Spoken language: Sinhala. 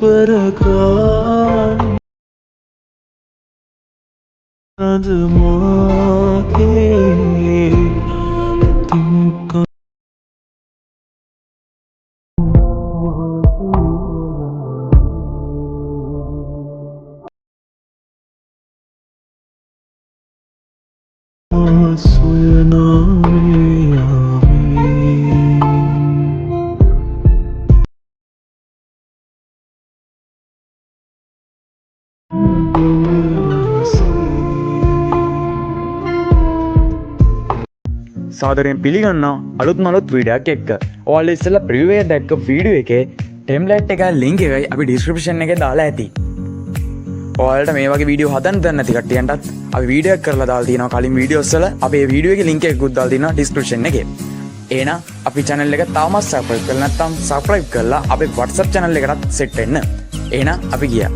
परगान के तुमको सुना සාදරයෙන් පිළිගන්නවා අලුත් මලුත් වීඩියෝයක් එක්ක. ඔයාලා ඉස්සෙල්ලා ප්‍රිවියු එක දැක්ක වීඩියෝ එකේ ටෙම්ප්ලේට් එකේ ලින්ක් එකයි අපි ඩිස්ක්‍රිප්ෂන් එකේ දාලා ඇති. ඔයාලට මේ වගේ වීඩියෝ හදන්න දැන නැති කට්ටියන්ටත් අපි වීඩියෝ එක කරලා දාලා තියෙනවා කලින් වීඩියෝස් වල. අපේ වීඩියෝ එකේ ලින්ක් එකකුත් දාලා තියෙනවා ඩිස්ක්‍රිප්ෂන් එකේ. එහෙනම් අපි channel එක තාමත් subscribe කරලා නැත්නම් subscribe කරලා අපේ WhatsApp channel එකටත් set වෙන්න. එහෙනම් අපි ගියා.